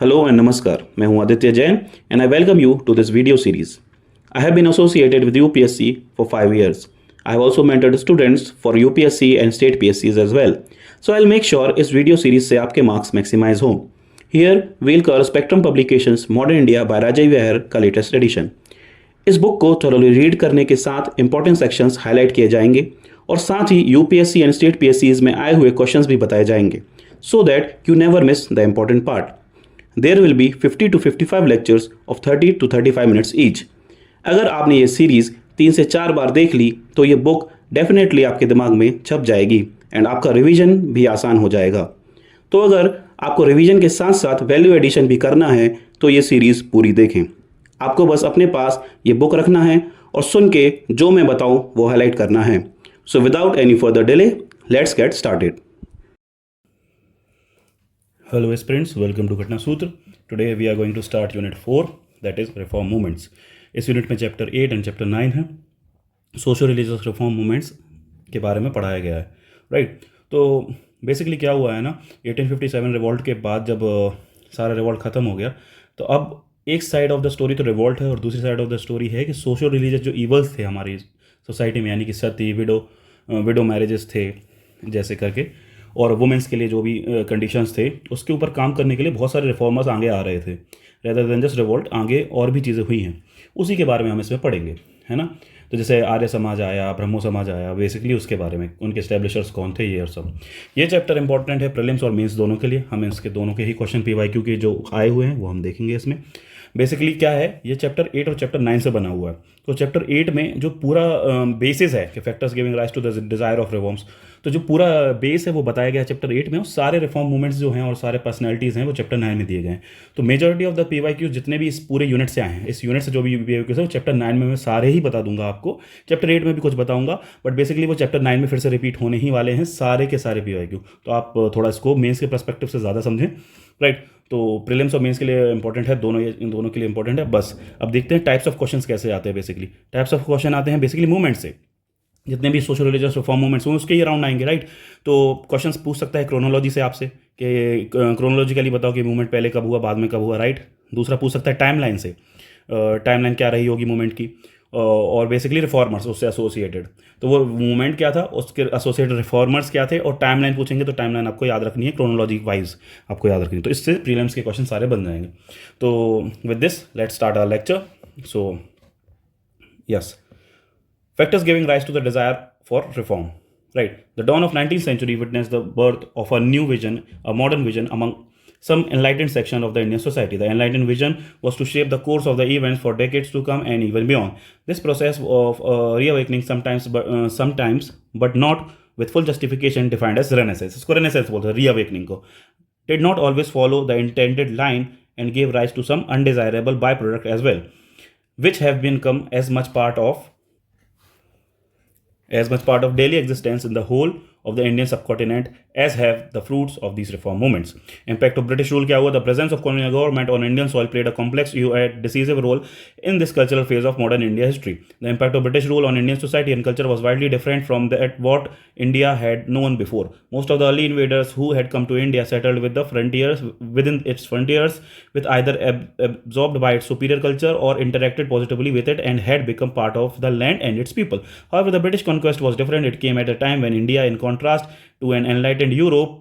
Hello and Namaskar. मैं हूं Aditya Jain and I welcome you to this video series. I have been associated with UPSC for 5 years. I have also mentored students for UPSC and state PSCs as well. So I'll make sure इस video series से आपके marks maximise हों. Here we'll cover Spectrum Publications Modern India by Rajiv Viher का latest edition. इस book को thoroughly read करने के साथ इंपॉर्टेंट सेक्शंस हाईलाइट किए जाएंगे और साथ ही यूपीएससी एंड स्टेट पीएससीज में आए हुए क्वेश्चंस भी बताए जाएंगे so that you never miss the important part. There will be 50 to 55 lectures of 30 to 35 minutes each. अगर आपने ये सीरीज़ 3 से 4 बार देख ली तो ये बुक डेफिनेटली आपके दिमाग में छप जाएगी एंड आपका रिवीजन भी आसान हो जाएगा. तो अगर आपको रिवीजन के साथ साथ वैल्यू एडिशन भी करना है तो ये सीरीज़ पूरी देखें. आपको बस अपने पास ये बुक रखना है और सुन के जो मैं बताऊं वो हाईलाइट करना है. So without any further delay let's get started. Hello aspirants, welcome to घटना सूत्र. Today we are going to start unit 4, that is reform movements. इस यूनिट में चैप्टर 8 एंड चैप्टर 9 है. सोशो रिलीजियस रिफॉर्म मूवमेंट्स के बारे में पढ़ाया गया है, राइट. तो बेसिकली क्या हुआ है ना, 1857 रिवॉल्ट के बाद जब सारा रिवॉल्ट ख़त्म हो गया तो अब एक साइड ऑफ द स्टोरी तो रिवॉल्ट है और दूसरी साइड ऑफ द स्टोरी है कि सोशो रिलीजियस जो ईवल्स थे हमारी सोसाइटी में, यानी कि सती, विडो मैरिजेस थे जैसे करके, और वुमेंस के लिए जो भी कंडीशंस थे उसके ऊपर काम करने के लिए बहुत सारे रिफॉर्मर्स आगे आ रहे थे. रेदर देन जस्ट रिवॉल्ट आगे और भी चीज़ें हुई हैं, उसी के बारे में हम इसमें पढ़ेंगे, है ना. तो जैसे आर्य समाज आया, ब्रह्मो समाज आया, बेसिकली उसके बारे में, उनके एस्टेब्लिशर्स कौन थे, ये और सब. ये चैप्टर इंपॉर्टेंट है प्रीलिम्स और मेंस दोनों के लिए. हम इसके दोनों के ही क्वेश्चन PYQ के जो आए हुए हैं वो हम देखेंगे इसमें. बेसिकली क्या है, ये चैप्टर 8 और चैप्टर 9 से बना हुआ है. तो चैप्टर 8 में जो पूरा बेसिस है कि factors giving rise to the desire of reforms, तो जो पूरा बेस है वो बताया गया है चैप्टर 8 में. और सारे रिफॉर्म मूवमेंट्स जो हैं और सारे पर्सनैलिटीज़ हैं वो चैप्टर 9 में दिए गए हैं. तो मेजॉरिटी ऑफ द PYQ जितने भी इस पूरे यूनिट से आए हैं, इस यूनिट से जो भी PYQ है वो चैप्टर 9 में मैं सारे ही बता दूंगा आपको. चैप्टर 8 में भी कुछ बताऊंगा, बट बेसिकली वो चैप्टर 9 में फिर से रिपीट होने ही वाले हैं सारे के सारे PYQ. तो आप थोड़ा इसको मेंस के पर्सपेक्टिव से ज़्यादा समझें, राइट. तो प्रीलिम्स और मेंस के लिए इंपॉर्टेंट है, इन दोनों के लिए इंपॉर्टेंट है. बस अब देखते हैं टाइप्स ऑफ क्वेश्चंस कैसे आते हैं. बेसिकली टाइप्स ऑफ क्वेश्चन आते हैं बेसिकली मूवमेंट से, जितने भी सोशल रिलीजियस रिफॉर्म मूवमेंट्स हों उसके ही अराउंड आएंगे, राइट. तो क्वेश्चंस पूछ सकता है क्रोनोलॉजी से आपसे कि क्रोनोलॉजिकली बताओ कि मूवमेंट पहले कब हुआ, बाद में कब हुआ, राइट. दूसरा पूछ सकता है टाइमलाइन से, टाइमलाइन क्या रही होगी मूवमेंट की, और बेसिकली रिफॉर्मर्स उससे एसोसिएटेड, तो वो मूवमेंट क्या था, उसके एसोसिएटेड रिफॉर्मर्स क्या थे, और टाइमलाइन पूछेंगे तो टाइमलाइन आपको याद रखनी है, क्रोनोलॉजी वाइज आपको याद रखनी है. तो इससे प्रीलिम्स के क्वेश्चन सारे बन जाएंगे. तो with this let's start our lecture. So yes, factors giving rise to the desire for reform, right. The dawn of 19th century witnessed the birth of a new vision, a modern vision among some enlightened section of the Indian society. The enlightened vision was to shape the course of the events for decades to come and even beyond. This process of reawakening sometimes but not with full justification defined as renaissance. इसको renaissance बोलते हैं, reawakening को, did not always follow the intended line and gave rise to some undesirable byproduct as well, which have become as much part of daily existence in the whole of the Indian subcontinent as have the fruits of these reform movements. Impact of British rule क्या हुआ? The presence of colonial government on Indian soil played a complex and decisive role in this cultural phase of modern India history. The impact of British rule on Indian society and culture was widely different from what India had known before. Most of the early invaders who had come to India settled within its frontiers, with either absorbed by its superior culture or interacted positively with it and had become part of the land and its people. However, the British conquest was different. It came at a time when India, in contrast to an enlightened Europe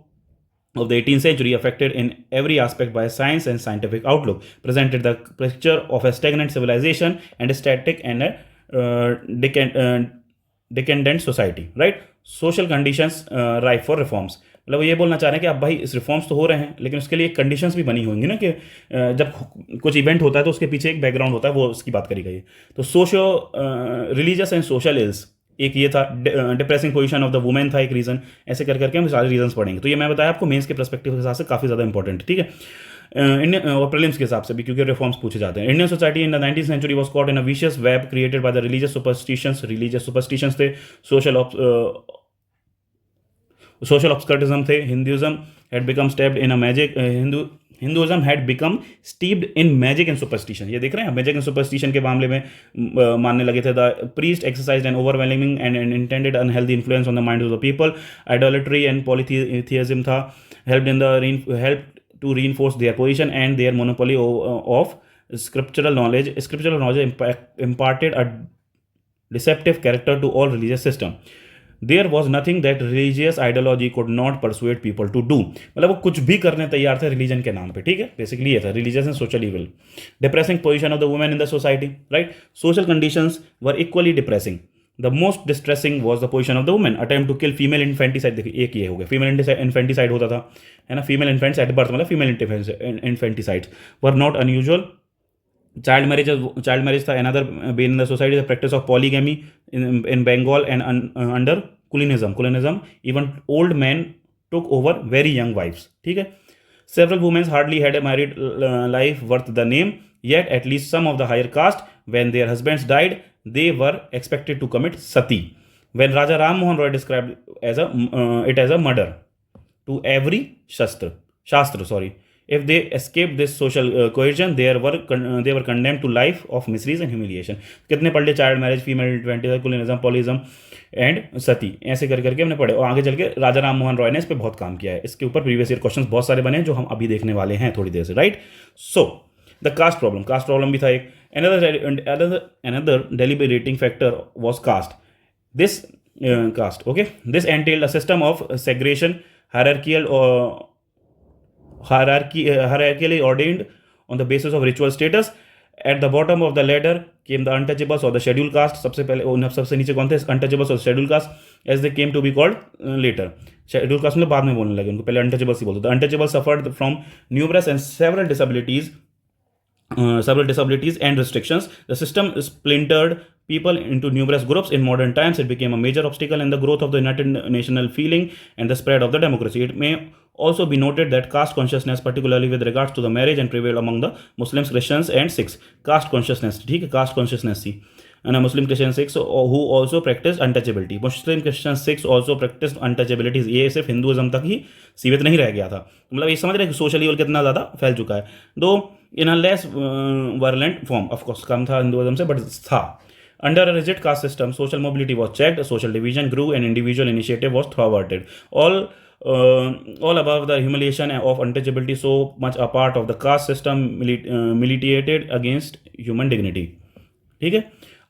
of the 18th century, affected in every aspect by science and scientific outlook, presented the picture of a stagnant civilization and a static and a decadent society, right. Social conditions ripe for reforms. मतलब ये बोलना चाह रहे हैं कि अब भाई इस रिफॉर्म्स तो हो रहे हैं लेकिन उसके लिए कंडीशंस भी बनी होंगी ना, कि जब कुछ इवेंट होता है तो उसके पीछे एक बैकग्राउंड होता है, वो उसकी बात करी गई है. तो socio religious and social ills, एक ये था, depressing position of the women था एक रीज़न. ऐसे कर करके हम सारे रीजंस पढ़ेंगे. तो ये मैं बताया आपको मेंस के पर्सपेक्टिव के हिसाब से काफ़ी ज़्यादा इंपॉर्टेंट है, ठीक है. इंडियन और प्रीलिम्स के हिसाब से भी, क्योंकि रिफॉर्म्स पूछे जाते हैं. Indian society in the 19th century was caught in a vicious web created by the religious superstitions थे, सोशल ऑब्सकर्टिज्म थे. Hinduism had become steeped in magic and superstition. ये देख रहे हैं, मैजिक एंड सुपरस्टिशन के मामले में मानने लगे थे. The priest exercised an overwhelming and intended unhealthy influence on the mind of the people. Idolatry and polytheism था. Help to reinforce their position and their monopoly of scriptural knowledge. Scriptural knowledge imparted a deceptive character to all religious system. There was nothing that religious ideology could not persuade people to do. मतलब वो कुछ भी करने तैयार थे religion के नाम पे, ठीक है, बेसिकली ये था religious and social evil. Depressing position of the women in the society, right. Social conditions were equally depressing. The most distressing was the position of the women. Attempt to kill female infanticide. देखिए एक ये हो गया, female infanticide होता था, है ना, female infants at birth, मतलब female infanticide were not unusual. Child marriage था another bane in the society. The practice of polygamy in Bengal and under colonism, even old men took over very young wives. ठीक है. Several women hardly had a married life worth the name. Yet at least some of the higher caste, when their husbands died, they were expected to commit sati. When Raja Ram Mohan Roy described it as a murder to every shastra. If they escaped this social coercion, they were condemned to life of miseries and humiliation. कितने पढ़ लिए? Child marriage, female infanticide, kulinism, पॉलिज्म and sati, ऐसे करके हमने पढ़े. और आगे चल के राजा राम मोहन रॉय ने इस पर बहुत काम किया है. इसके ऊपर प्रीवियस ईयर क्वेश्चंस बहुत सारे बने हैं जो हम अभी देखने वाले हैं थोड़ी देर से, right. So the caste problem भी था एक. Another deliberating factor was caste. This entailed a system of segregation, hierarchically ordained on the basis of ritual status. At the bottom of the ladder came the untouchables or the scheduled caste. सबसे नीचे कौन थे? Untouchables और scheduled caste, as they came to be called later. Scheduled caste मतलब बाद में बोलने लगे, उनको पहले untouchables ही बोलते थे. Untouchables suffered from numerous and several disabilities and restrictions. The system splintered people into numerous groups. In modern times, it became a major obstacle in the growth of the united national feeling and the spread of the democracy. It may also be noted that caste consciousness, particularly with regards to the marriage, and prevailed among the Muslims, Christians and Sikhs. Caste consciousness, ठीक है, caste consciousness थी. And Muslim, Christian, Sikhs who also practiced untouchability. Muslim, Christian, Sikhs also practiced untouchability. ये सिर्फ Hinduism तक ही सीमित नहीं रह गया था. मतलब ये समझ रहे हैं कि सोशल ईवल कितना ज़्यादा फैल चुका है. Though in a less violent form, of course कम था हिंदुइज्म से, बट था. Under a rigid caste system, social mobility was checked, social division grew, and individual initiative was thwarted. All above the humiliation of untouchability, so much a part of the caste system militated against human dignity. ठीक है.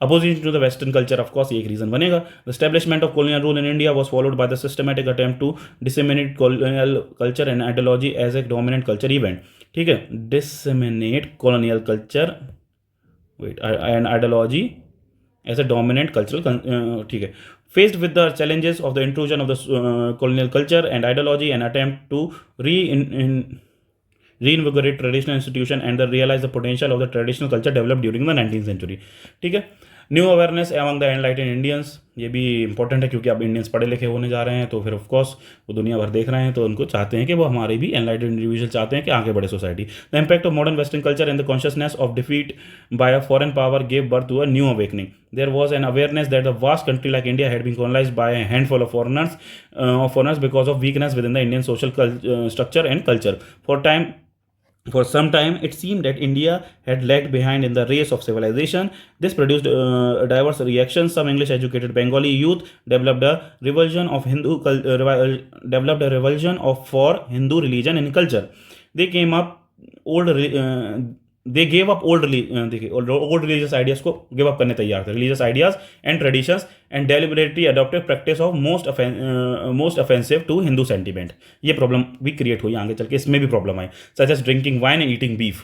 Opposition to the Western culture, of course, ये एक reason बनेगा. The establishment of colonial rule in India was followed by the systematic attempt to disseminate colonial culture and ideology as a dominant culture event. ठीक है. Disseminate colonial culture and ideology as a dominant cultural, ठीक है. Faced with the challenges of the intrusion of the colonial culture and ideology, an attempt to reinvigorate traditional institution and realize the potential of the traditional culture developed during the 19th century. ठीक है. New awareness among the enlightened Indians, ये भी important है क्योंकि अब Indians पढ़े लिखे होने जा रहे हैं, तो फिर ऑफकोर्स वो दुनिया भर देख रहे हैं, तो उनको चाहते हैं कि वो हमारे भी एनलाइटेंड इंडिविजुअल चाहते हैं कि आगे बढ़े society. The impact of modern western culture and the consciousness of defeat by a foreign power gave birth to a new awakening. There was an awareness that a vast country like India had been colonized by a handful of foreigners because of weakness within the Indian social structure and culture. For some time, it seemed that India had lagged behind in the race of civilization. This produced diverse reactions. Some English-educated Bengali youth developed a revulsion for Hindu religion and culture. They gave up old religious ideas को give up करने तैयार थे. Religious ideas and traditions and deliberately adopted practice of most offensive to Hindu sentiment. ये problem भी create हुई आगे चल के, इसमें भी problem I, such as drinking wine and eating beef.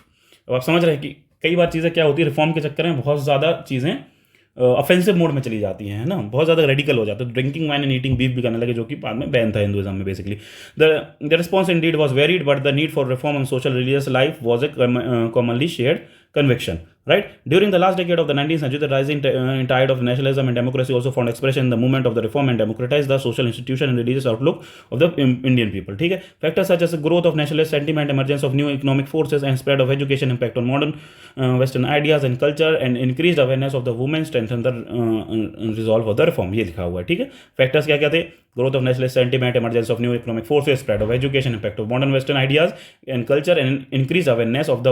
अब आप समझ रहे हैं कि कई बार चीज़ें क्या होती है, रिफॉर्म के चक्कर में बहुत ज़्यादा चीज़ें ऑफेंसिव मोड में चली जाती हैं, है ना, बहुत ज़्यादा रेडिकल हो जाता है. Drinking wine and eating beef भी करने लगे, जो कि बाद में बैन था हिंदुइज्म में basically. The response Indeed was varied, but the need for reform on social religious life was a commonly shared conviction. Right? During the last decade of the 19th century, the rising tide of nationalism and democracy also found expression in the movement of the reform and democratized the social institution and religious outlook of the Indian people. ठीक है. Factors such as the growth of nationalist sentiment, emergence of new economic forces, and spread of education, impact on modern Western ideas and culture, and increased awareness of the women strengthened the resolve of the reform. ये लिखा हुआ है. ठीक है. Factors क्या क्या थे? Growth of nationalist sentiment, emergence of new economic forces, spread of education, impact of modern Western ideas and culture, and increased awareness of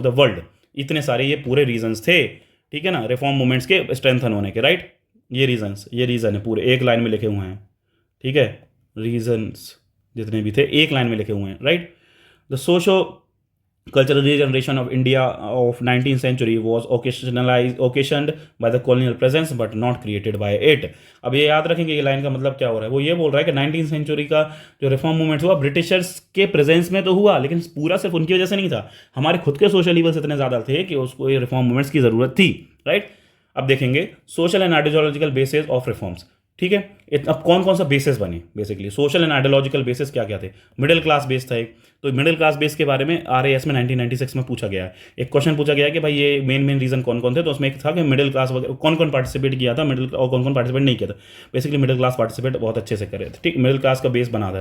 the world. इतने सारे ये पूरे रीजंस थे. ठीक है ना, रिफॉर्म मूवमेंट्स के स्ट्रेंथन होने के. राइट, ये रीज़न है पूरे एक लाइन में लिखे हुए हैं. ठीक है, रीजंस जितने भी थे एक लाइन में लिखे हुए हैं. Right. The socio cultural regeneration of India of 19th century was occasioned by the colonial presence but not created by it. अब ये याद रखेंगे ये लाइन का मतलब क्या हो रहा है, वो ये बोल रहा है कि 19th सेंचुरी का जो रिफॉर्म मूवमेंट हुआ ब्रिटिशर्स के प्रेजेंस में तो हुआ, लेकिन पूरा सिर्फ उनकी वजह से नहीं था, हमारे खुद के सोशल लीवल्स इतने ज़्यादा थे कि उसको ये रिफॉर्म मूवमेंट्स की ज़रूरत थी, राइट। अब देखेंगे social and ideological basis of reforms, ठीक है। अब कौन कौन सा बेसिस बने, basically social and ideological basis क्या क्या थे। मिडिल क्लास बेस था एक, तो मिडिल क्लास बेस के बारे में RAS में 1996 में पूछा गया है, एक क्वेश्चन पूछा गया है कि भाई ये मेन रीजन कौन कौन थे, तो उसमें एक था कि मिडिल क्लास कौन कौन पार्टिसिपेट किया था, मिडिल और कौन कौन पार्टिसिपेट नहीं किया था। बेसिकली मिडिल क्लास पार्टिसिपेट बहुत अच्छे से करे थे, ठीक, मिडिल क्लास का बेस बना था।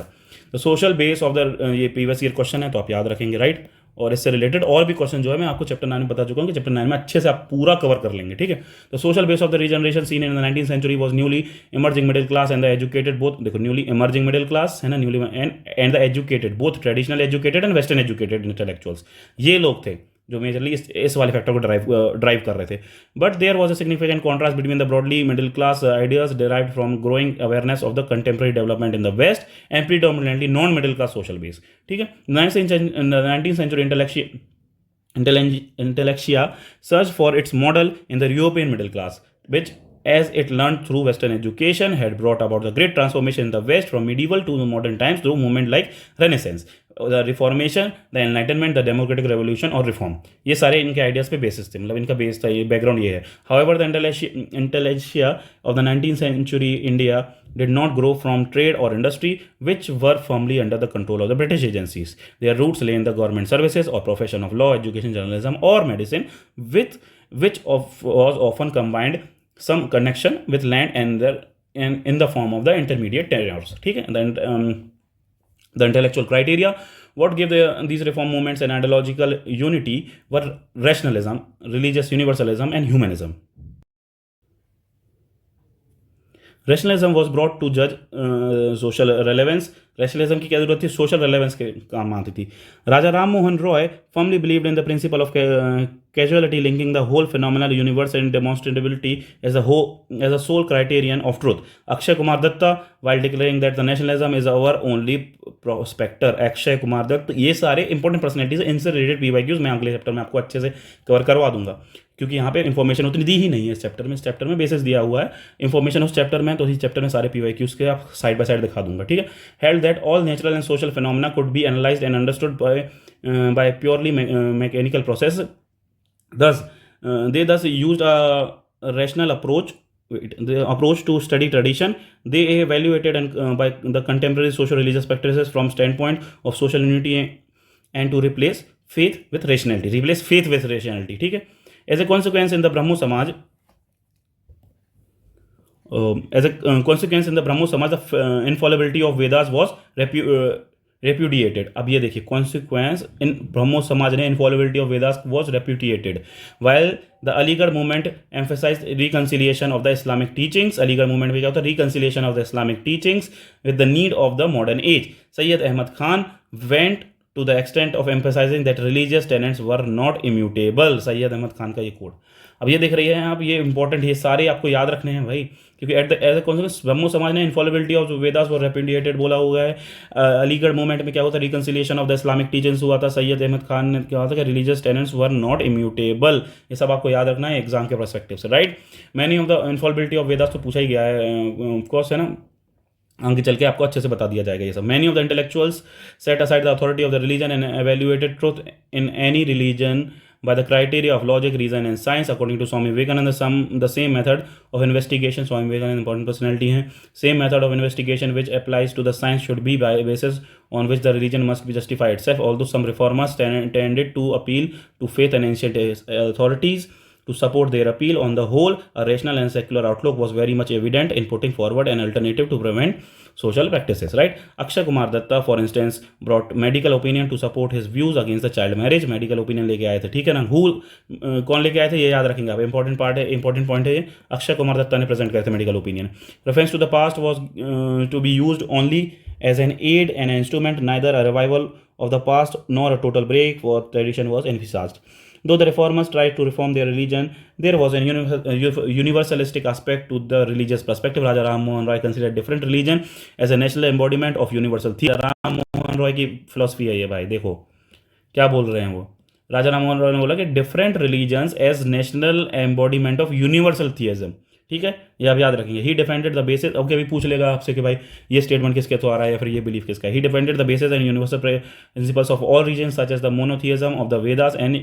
तो सोशल बेस ऑफ द ये प्रीवियस ईयर क्वेश्चन है, तो आप याद रखेंगे, राइट। और इससे रिलेटेड और भी क्वेश्चन जो है मैं आपको चैप्टर 9 में बता चुका हूँ कि चैप्टर 9 में अच्छे से आप पूरा कवर कर लेंगे, ठीक है। तो social base of the regeneration scene in the 19th century was newly emerging middle class and the educated both, देखो न्यूली इमर्जिंग मिडिल क्लास है ना, newly and the educated both traditional educated and western educated intellectuals, ये लोग थे जो majorly इस वाले factor को ड्राइव कर रहे थे। But there was a significant contrast between the broadly middle class ideas derived from growing awareness of the contemporary development in the west and predominantly non middle class social base, ठीक है। 19th century intellectia searched for its model in the European middle class, which, as it learned through Western education, had brought about the great transformation in the West from medieval to the modern times through movements like Renaissance, the Reformation, the Enlightenment, the Democratic Revolution और Reform। ये सारे इनके ideas पे basis थे, मतलब इनका base था, ये बैकग्राउंड ये है। However, the intellectia of the 19th century India did not grow from trade or industry, which were firmly under the control of the British agencies. Their roots lay in the government services or profession of law, education, journalism, or medicine, which was often combined some connection with land and in the form of the intermediate tenures, ठीक है। The intellectual criteria what gave these reform movements an ideological unity were rationalism, religious universalism, and humanism. Rationalism was brought to judge social relevance. Rationalism की क्या जरूरत थी, social relevance के काम आती थी। राजा Ram Mohan Roy firmly believed in the principle of causality, linking the whole phenomenal universe and demonstrability as a sole criterion of truth. Akshay Kumar Datta, while declaring that the nationalism is our only prospector, Akshay Kumar Dutt, ये सारे important personalities, इनसे related PYQs मैं अगले chapter में आपको अच्छे से cover करवा दूंगा, क्योंकि यहाँ पे इन्फॉर्मेशन उतनी दी ही नहीं है इस चैप्टर में। इस चैप्टर में बेसिस दिया हुआ है, इन्फॉर्मेशन उस चैप्टर में, तो इस चैप्टर में सारे PYQs के आप साइड बाय साइड दिखा दूंगा, ठीक है। Held that all natural and social phenomena could be analysed and understood by purely mechanical process, thus they thus used a rational approach to study tradition. They evaluated by the contemporary social religious practices from standpoint of social unity and to replace faith with rationality, ठीक है। As a consequence in the Brahmo Samaj, the infallibility of Vedas was repudiated. अब ये देखिए, consequence in ब्रह्मो समाज ने infallibility of Vedas was repudiated, while the Aligarh movement emphasized reconciliation of the Islamic teachings. Aligarh movement में क्या होता है, reconciliation of the Islamic teachings with the need of the modern age. Sayyid Ahmad Khan went to the extent of emphasizing that religious tenets were not immutable. Syed Ahmad Khan का ये code, अब ये देख रही हैं आप, ये इंपॉर्टेंट, ये सारे आपको याद रखने हैं भाई, क्योंकि एज ए कॉन्सिक्वेंस ब्रह्मो समाज ने इनफॉलिबिलिटी ऑफ वेदास वर रेपुडिएटेड बोला हुआ है। अलीगढ़ मूवमेंट में क्या होता है, reconciliation of the Islamic teachings हुआ था। सैयद अहमद खान ने क्या होता है कि religious tenants were not immutable. ये सब आपको याद रखना है एग्जाम के पर्सपेक्टिव से, right. Many of the infallibility of Vedas तो पूछा ही गया है, ऑफकोर्स, है ना, आगे चल के आपको अच्छे से बता दिया जाएगा ये सब। Many of the intellectuals set aside the authority of the religion and evaluated truth in any religion by the criteria of logic, reason and science. According to Swami Vivekananda, the same method of investigation, Swami Vivekananda important personality hai, same method of investigation which applies to the science should be by basis on which the religion must be justify itself. Although some reformers tended to appeal to faith and ancient authorities to support their appeal, on the whole a rational and secular outlook was very much evident in putting forward an alternative to prevent social practices, right. Akshay Kumar Datta, for instance, brought medical opinion to support his views against the child marriage. medical opinion लेके आए थे, ठीक है ना। कौन लेके आए थे ये याद रखेंगे आप, इंपॉर्टेंट पार्ट है, इंपॉर्टेंट पॉइंट है ये। अक्षय कुमार दत्ता ने प्रेजेंट करे थे medical opinion. Reference to the past was to be used only as an aid and an instrument, neither a revival of the past nor a total break for tradition was envisaged. Though the reformers tried to reform their religion, there was a universalistic aspect to the religious perspective. Raja Ram Mohan Roy considered different religion as a national embodiment of universal theology. Ram Mohan Roy की philosophy है ये भाई, देखो क्या बोल रहे हैं वो? राजा राम मोहन रॉय ने बोला कि different religions as national embodiment of universal theism. ठीक है, ये आप याद रखेंगे। He defended the basis, okay अभी पूछ लेगा आपसे कि भाई ये स्टेटमेंट किसके तो आ रहा है या फिर ये बिलीफ किसका है। He defended the basis and universal principles of all religions such as the monotheism of the Vedas and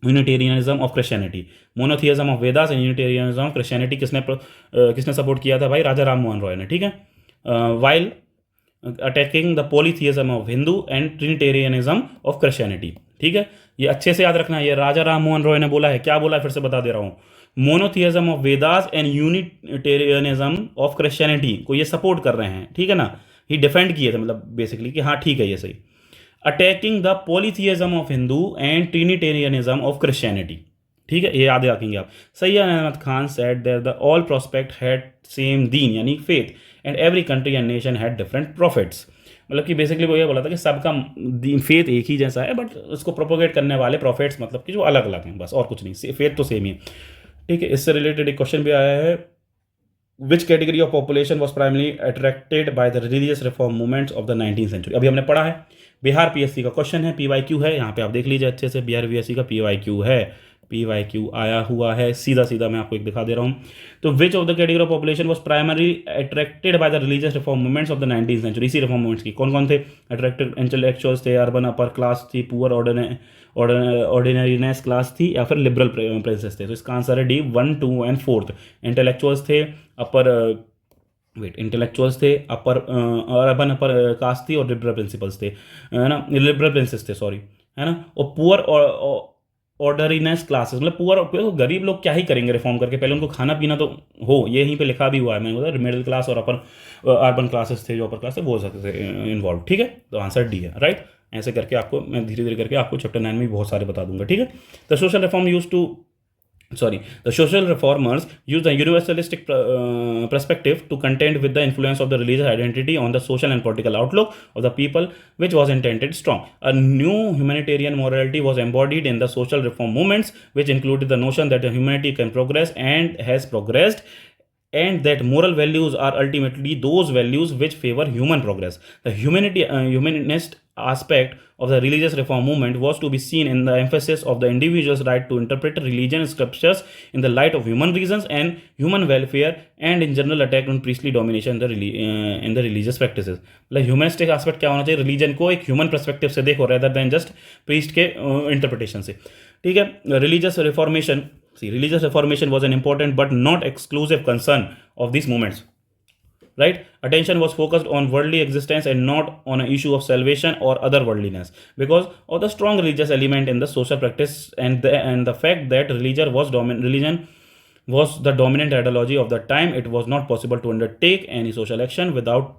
unitarianism of Christianity. Monotheism of Vedas and unitarianism of Christianity किसने सपोर्ट किया था भाई? राजा राम मोहन रॉय ने। ठीक है, while attacking the polytheism of Hindu and trinitarianism of Christianity. ठीक है, ये अच्छे से याद रखना है, ये राजा राम मोहन रॉय ने बोला है। क्या बोला है फिर से बता दे रहा हूँ, monotheism of Vedas and unitarianism of Christianity को ये सपोर्ट कर रहे हैं। ठीक है ना, ही डिफेंड किए थे, मतलब बेसिकली कि हाँ ठीक है ये सही। Attacking the polytheism of Hindu and trinitarianism of Christianity. ठीक है, ये याद रखेंगे आप। Sayyid Ahmad Khan said that the all prospect had same दीन यानी faith and every country and nation had different prophets. मतलब कि बेसिकली वो ये बोला था कि सबका फेथ एक ही जैसा है, बट उसको प्रोपोगेट करने वाले प्रॉफिट्स मतलब कि जो अलग अलग हैं, बस और कुछ नहीं, फेथ तो सेम ही है। ठीक है, इससे रिलेटेड एक क्वेश्चन भी आया है, which category of population was primarily attracted by the religious reform movements of the 19th century. अभी हमने पढ़ा है, बिहार पीएससी का क्वेश्चन है, PYQ है, यहाँ पे आप देख लीजिए अच्छे से, बिहार पीएससी का PYQ है, PYQ आया हुआ है, सीधा सीधा मैं आपको एक दिखा दे रहा हूँ। तो which of the category of population was primary attracted by the religious reform movements of the 19th century. इसी रिफॉर्म मूवमेंट्स की कौन कौन थे? अट्रैक्टेड इंटेलेक्चुअल्स थे, अर्बन अपर क्लास थी, पुअर ऑर्डिनरीनेस क्लास थी, या फिर लिबरल प्रिंसेस थे। तो इसका आंसर है D 1, 2 एंड 4। इंटेलेक्चुअल्स थे, इंटेलेक्चुअल्स थे, अर्बन अपर कास्ट थी, और लिबरल प्रिंसिपल्स थे, है ना, लिबरल प्रिंसेस थे सॉरी, है ना। और पुअर ऑर्डरीनेस क्लासेस, मतलब पुअर गरीब लोग क्या ही करेंगे रिफॉर्म करके, पहले उनको खाना पीना तो हो, ये यहीं पे लिखा भी हुआ है, मैंने बोला मिडिल क्लास और अर्बन क्लासेस थे, जो अपर क्लास थे वो सकते थे इन्वॉल्व। ठीक है, तो आंसर D है, राइट। ऐसे करके आपको मैं धीरे धीरे करके आपको चैप्टर 9 में बहुत सारे बता दूंगा। ठीक है, the social reform the social reformers used a universalistic perspective to contend with the influence of the religious identity on the social and political outlook of the people, which was intended strong. A new humanitarian morality was embodied in the social reform movements, which included the notion that humanity can progress and has progressed, and that moral values are ultimately those values which favor human progress. The humanist aspect of the religious reform movement was to be seen in the emphasis of the individual's right to interpret religion scriptures in the light of human reasons and human welfare, and in general attack on priestly domination in the religious practices. मतलब humanistic aspect क्या होना चाहिए? Religion को एक human perspective से देखो, rather than just priest के interpretation से। ठीक है, religious reformation was an important but not exclusive concern of these movements. Right? Attention was focused on worldly existence and not on an issue of salvation or other worldliness, because of the strong religious element in the social practice and the fact that religion was the dominant ideology of the time. It was not possible to undertake any social action without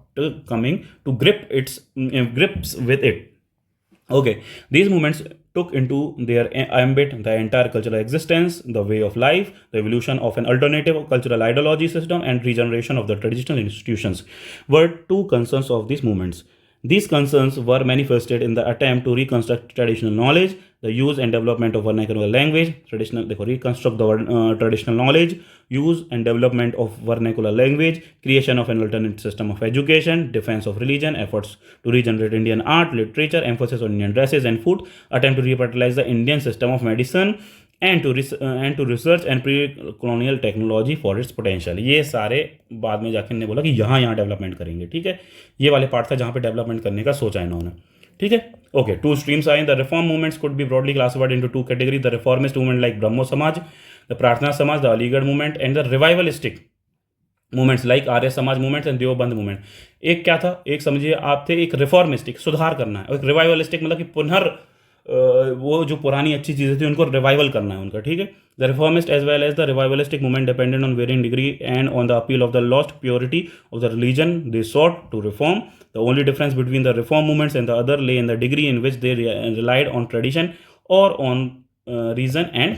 coming to grips with it. Okay, these movements took into their ambit the entire cultural existence, the way of life, the evolution of an alternative cultural ideology system, and regeneration of the traditional institutions were two concerns of these movements. These concerns were manifested in the attempt to reconstruct traditional knowledge, the use and development of vernacular language, reconstruct the traditional knowledge, use and development of vernacular language, creation of an alternate system of education, defense of religion, efforts to regenerate Indian art, literature, emphasis on Indian dresses and food, attempt to revitalize the Indian system of medicine, and to research and pre-colonial technology for its potential. ये सारे बाद में जाके इन्होंने बोला कि यहाँ development करेंगे। ठीक है, ये वाले पार्ट था जहाँ पे डेवलपमेंट करने का सोचा इन्होंने। ठीक है, ओके, टू स्ट्रीम्स आए। The reform movements could be broadly classified into two category, the reformist movement like Brahmo Samaj, the Prarthana Samaj, the Aligarh movement, and the revivalistic movements like Arya Samaj movements and Deoband movement. एक क्या था, एक समझिए आप थे, एक रिफॉर्मिस्टिक सुधार करना है, और एक रिवाइवलिस्टिक मतलब कि वो जो पुरानी अच्छी चीज़ें थी उनको रिवाइवल करना है उनका। ठीक है, the reformist as well as the revivalistic movement depended on varying degree and on the appeal of the lost purity of the religion they sought to reform. The only difference between the reform movements and the other lay in the degree in which they relied on tradition or on reason and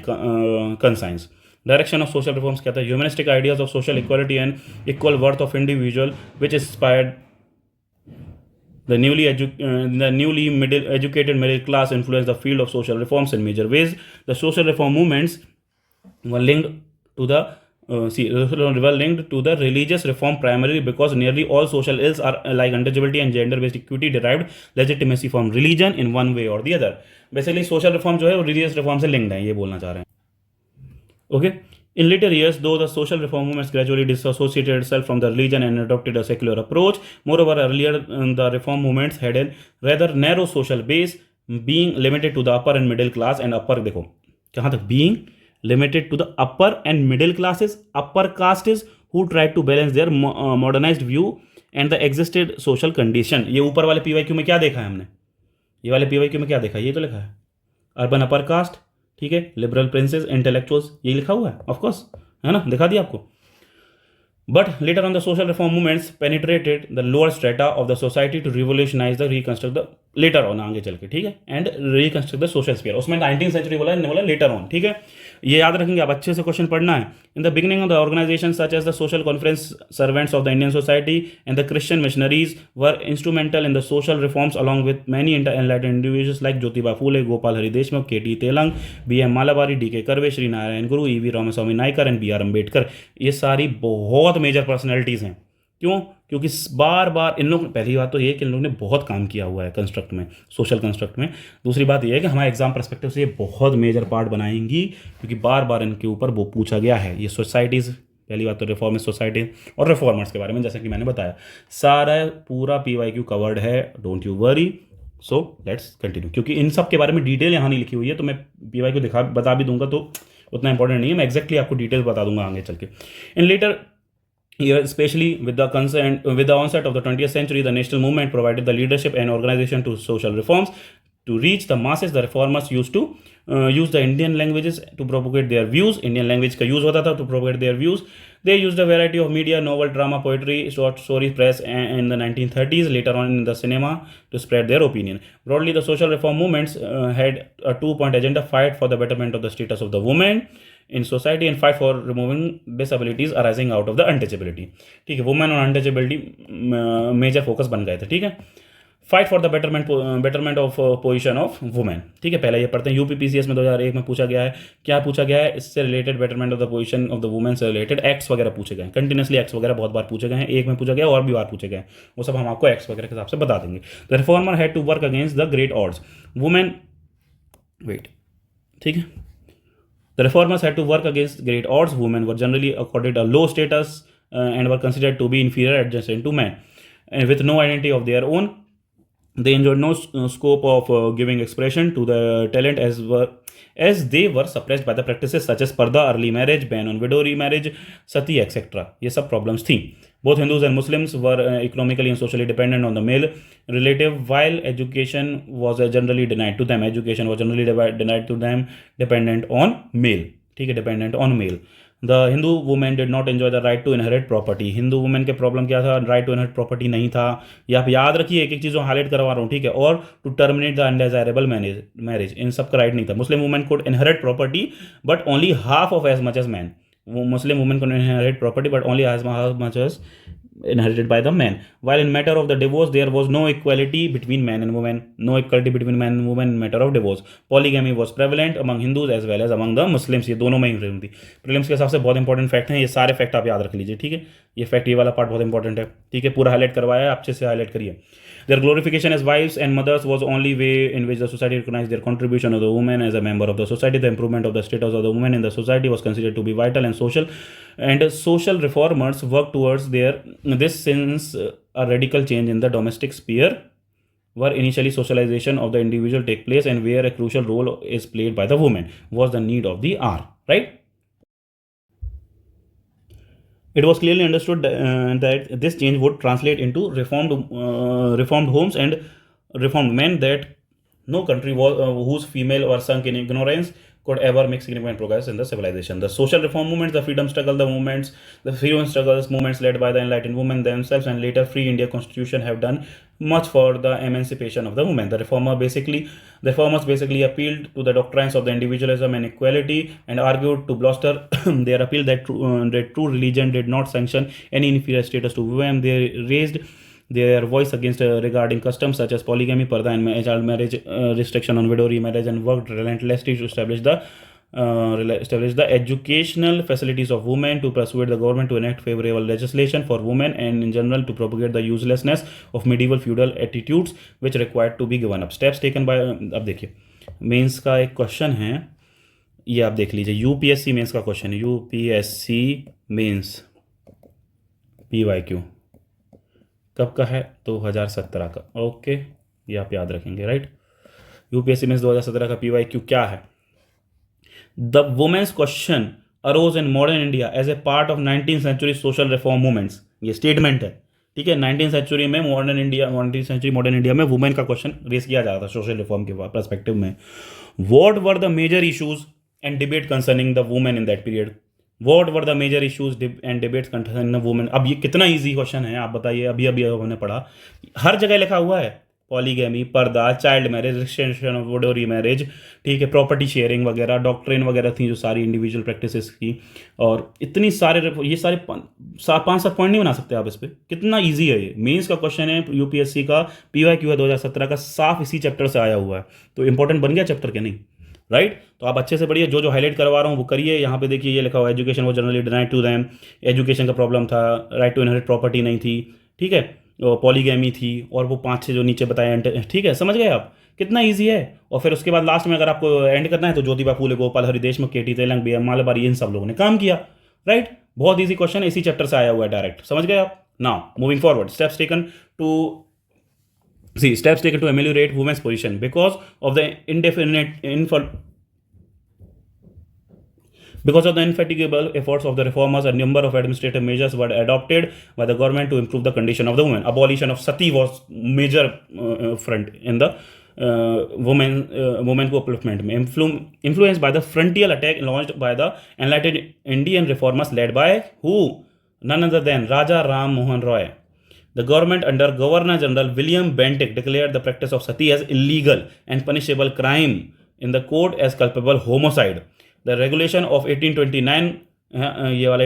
conscience. Direction of social reforms क्या था? Humanistic ideas of social equality and equal worth of individual which inspired the newly educated middle class influenced the field of social reforms in major ways. The social reform movements were linked to the were linked to the religious reform primarily because nearly all social ills are like untouchability and gender-based equity derived legitimacy from religion in one way or the other. Basically social reform जो है वो religious reform से linked है, ये बोलना चाह रहे हैं. Okay. In later years, though the social reform movements gradually disassociated itself from the religion and adopted a secular approach, moreover, earlier the reform movements had a rather narrow social base, being limited to the upper and middle class and upper. देखो कहाँ तक being limited to the upper and middle classes, upper castes who tried to balance their modernized view and the existed social condition. ये ऊपर वाले PYQ में क्या देखा है हमने, ये वाले PYQ में क्या देखा है, ये तो लिखा है अर्बन अपर कास्ट, ठीक है, लिबरल प्रिंसेस, इंटेलेक्चुअल्स, ये लिखा हुआ है ऑफकोर्स, है ना, दिखा दिया आपको. But later on the social reform movements penetrated the lower strata of the society to revolutionize the reconstruct the later on आगे चल के, ठीक है, and reconstruct the social sphere. उसमें 19th century बोला है, बोला later on, ठीक है, ये याद रखेंगे आप, अच्छे से क्वेश्चन पढ़ना है. In the beginning of the organization such as the Social Conference Servants of the Indian Society and the Christian missionaries were instrumental in the social reforms along with many enlightened individuals like Jyotiba Phule, Gopal Hari Deshmukh, K.T. Telang, B.M. Malabari, D.K. Karve, Shri Narayan Guru, E.V. Ramaswamy Naikar and B.R. Ambedkar. ये सारी बहुत major personalities हैं. क्यों? क्योंकि बार बार इन लोग, पहली बात तो ये कि इन लोगों ने बहुत काम किया हुआ है कंस्ट्रक्ट में, सोशल कंस्ट्रक्ट में. दूसरी बात ये है कि हमारे एग्जाम पर्सपेक्टिव से ये बहुत मेजर पार्ट बनाएंगी क्योंकि बार बार इनके ऊपर वो पूछा गया है. ये सोसाइटीज़, पहली बात तो रिफॉर्मिस्ट सोसाइटी और रिफॉर्मर्स के बारे में, जैसा कि मैंने बताया, सारा पूरा PYQ कवर्ड है, don't you worry. So let's continue, क्योंकि इन सब के बारे में डिटेल यहाँ नहीं लिखी हुई है, तो मैं PYQ बता भी दूंगा तो उतना इंपॉर्टेंट नहीं है, मैं एक्जैक्टली आपको डिटेल्स बता दूंगा आगे चल के. इन letter year, especially with the onset of the 20th century, the national movement provided the leadership and organization to social reforms. To reach the masses, the reformers used to use the Indian languages to propagate their views. Indian language का use होता था to propagate their views. They used a variety of media, novel, drama, poetry, short story, press, and in the 1930s, later on in the cinema, to spread their opinion. Broadly, the social reform movements had a two-point agenda: fight for the betterment of the status of the woman in society and fight for removing disabilities arising out of the untouchability. ठीक है, women और untouchability major focus बन गए थे. ठीक है, fight for the betterment of position of women. ठीक है, पहले ये पढ़ते हैं. UPPCS में 2001 में पूछा गया है, क्या पूछा गया है, इससे related betterment of the position of the women से रिलेटेड एक्ट्स वगैरह पूछे गए हैं. कंटिन्यूसली एक्ट्स वगैरह बहुत बार पूछे गए हैं, एक में पूछा गया और भी बार पूछे गए, वो सब हम आपको एक्ट्स वगैरह के हिसाब से बता देंगे. The reformer had to work against the great odds. Women wait, ठीक है, the reformers had to work against great odds. Women were generally accorded a low status and were considered to be inferior adjacent to men. And with no identity of their own, they enjoyed no scope of giving expression to the talent as they were suppressed by the practices such as parda, early marriage, ban on widow remarriage, sati, etc. ये सब problems थी. Both Hindus and Muslims were economically and socially dependent on the male relative, while education was generally denied to them. Education was generally denied to them, dependent on male. ठीक है, dependent on male. The Hindu women did not enjoy the right to inherit property. Hindu women के problem क्या था? right to inherit property नहीं था. ये आप याद रखिए, एक एक चीज़ हाईलाइट करवा रहा हूँ, ठीक है. और to terminate the undesirable marriage, इन सब का राइट नहीं था. Muslim women could inherit property but only half of as much as men. Muslim women could inherit property but only as much as inherited by the men. While in matter of the divorce, there was no equality between men and women. No equality between men and women in matter of divorce. Polygamy was prevalent among Hindus as well as among the Muslims. ये दोनों में ही थी. Prelims के हिसाब से बहुत important fact हैं, ये सारे फैक्ट आप याद रख लीजिए. ठीक है, ये फैक्ट, ये वाला पार्ट बहुत इंपॉर्टेंट है. ठीक है, पूरा हाईलाइट करवाया है, अच्छे से हाईलाइट करिए. Their glorification as wives and mothers was only way in which the society recognized their contribution of the woman as a member of the society. The improvement of the status of the woman in the society was considered to be vital and social reformers worked towards this since a radical change in the domestic sphere where initially socialization of the individual take place and where a crucial role is played by the woman was the need of the hour, right? It was clearly understood that this change would translate into reformed homes and reformed men, that no country whose female were sunk in ignorance could ever make significant progress in the civilization. The social reform movements, the freedom struggle, the freedom struggles movements led by the enlightened women themselves and later free India constitution have done much for the emancipation of the women. The reformers basically appealed to the doctrines of the individualism and equality and argued to bolster their appeal that true religion did not sanction any inferior status to women. They raised their voice against regarding customs such as polygamy, parda and child marriage, restriction on widow remarriage, and worked relentlessly to establish the establish the educational facilities of women, to persuade the government to enact favorable legislation for women, and in general to propagate the uselessness of medieval feudal attitudes which required to be given up. Steps taken by अब देखिए mains का एक question है, ये आप देख लीजिए, UPSC mains का क्वेश्चन है, यूपीएससी मेंस PYQ कब का है? 2017 का। ओके, ये आप याद रखेंगे, राइट। यूपीएससी मेंस 2017 का PYQ क्या है? The women's question arose in modern India as a part of 19th century social reform movements. ये स्टेटमेंट है, ठीक है। 19th सेंचुरी में मॉडर्न इंडिया में वुमेन का क्वेश्चन रेस किया जा रहा था सोशल रिफॉर्म के पर्सपेक्टिव में। What were the major issues and debate concerning the women in that period? What were the major issues and debates concerning the women? अब ये कितना इजी क्वेश्चन है, आप बताइए। अभी हमने पढ़ा, हर जगह लिखा हुआ है, पॉलीगैमी, पर्दा, child marriage, restriction of window marriage, ठीक है, प्रॉपर्टी शेयरिंग वगैरह, डॉक्ट्रिन वगैरह थी जो सारी इंडिविजुअल प्रैक्टिसेस की, और इतनी सारे ये सारे 5-7 पॉइंट नहीं बना सकते आप इस पर। कितना इजी है ये, मेंस का क्वेश्चन है, यूपीएससी का PYQ है 2017 का, साफ इसी चैप्टर से आया हुआ है। तो इंपॉर्टेंट बन गया चैप्टर के नहीं, राइट। तो आप अच्छे से पढ़िए, जो हाईलाइट करवा रहा हूँ वो करिए। यहाँ पे देखिए ये लिखा हुआ है, एजुकेशन वो generally denied to them, education का प्रॉब्लम था, राइट टू इनहेरिट प्रॉपर्टी नहीं थी, ठीक है, पॉलीगैमी थी, और वो 5-6 जो नीचे बताए, ठीक है, समझ गए आप कितना इजी है। और फिर उसके बाद लास्ट में अगर आपको एंड करना है तो ज्योतिबा फूले, गोपाल हरि देशमुख, KT तेलंग, BM मालाबारी, इन सब लोगों ने काम किया, राइट। बहुत ईजी क्वेश्चन है, इसी चैप्टर से आया हुआ है डायरेक्ट, समझ गए आप। Now moving forward, steps taken to ameliorate women's position because of the Because of the indefatigable efforts of the reformers, a number of administrative measures were adopted by the government to improve the condition of the women. Abolition of sati was major front in the women upliftment. Influenced by the frontal attack launched by the enlightened Indian reformers led by who? None other than Raja Ram Mohan Roy. The government under Governor General William Bentinck declared the practice of sati as illegal and punishable crime in the court as culpable homicide. The regulation of 1829 ये वाला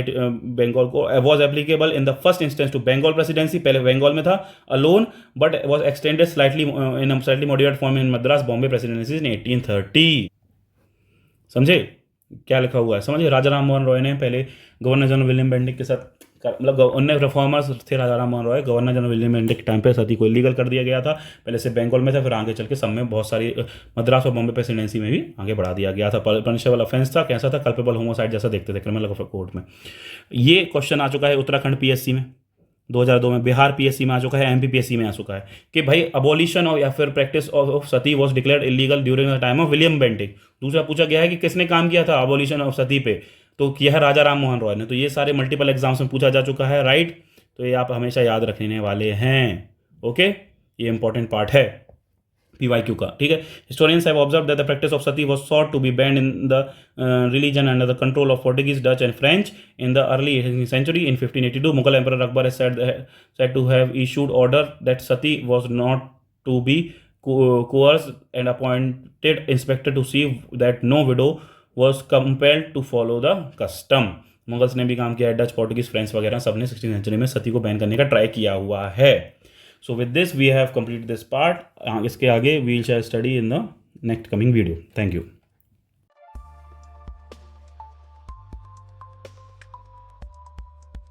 बंगाल को was applicable in the first instance to Bengal presidency, पहले बंगाल में था alone, but was extended slightly in a slightly modified form in Madras Bombay presidencies in 1830. समझे क्या लिखा हुआ है, समझिए। राजा राम मोहन रॉय ने पहले गवर्नर जनरल विलियम बेंटिक के साथ, मतलब उनने रिफॉर्मर्स थे Raja Ram Mohan Roy, governor general William Bentinck के टाइम पे सती को इलीगल कर दिया गया था। पहले से बंगाल में था, फिर आगे चल के सब में बहुत सारी मद्रास और बॉम्बे प्रेसिडेंसी में भी आगे बढ़ा दिया गया था। पनिशेबल ऑफेंस था, कैसा था, कल्पेबल होमोसाइड जैसा देखते थे क्रिमिनल कोर्ट में। ये क्वेश्चन आ चुका है उत्तराखंड PSC में 2002 में, बिहार PSC में आ चुका है, MP PSC में आ चुका है कि भाई अबॉलिशन और या फिर practice of Sati was declared illegal during the time of William Bentinck. दूसरा पूछा गया है कि किसने काम किया था अबॉलिशन ऑफ सती पे, तो किया है राजा राम मोहन रॉय ने। तो ये सारे मल्टीपल एग्जाम्स में पूछा जा चुका है, राइट। तो ये आप हमेशा याद रखने वाले हैं, ओके। ये इंपॉर्टेंट पार्ट है PYQ का, ठीक है। Historians have observed that the practice of sati was sought to be banned in the religion under the control of Portuguese, Dutch and French in the early 18th century. In 1582, Mughal Emperor Akbar is said to have issued order that sati was not to be coerced and appointed inspector to see that no widow was compelled to follow the custom. Mughals ने भी काम किया है, Dutch, Portuguese, French वगैरह सब ने 16th century में सती को बैन करने का ट्राई किया हुआ है। So with this we have complete this part. इसके आगे we will study in the next coming video. Thank you.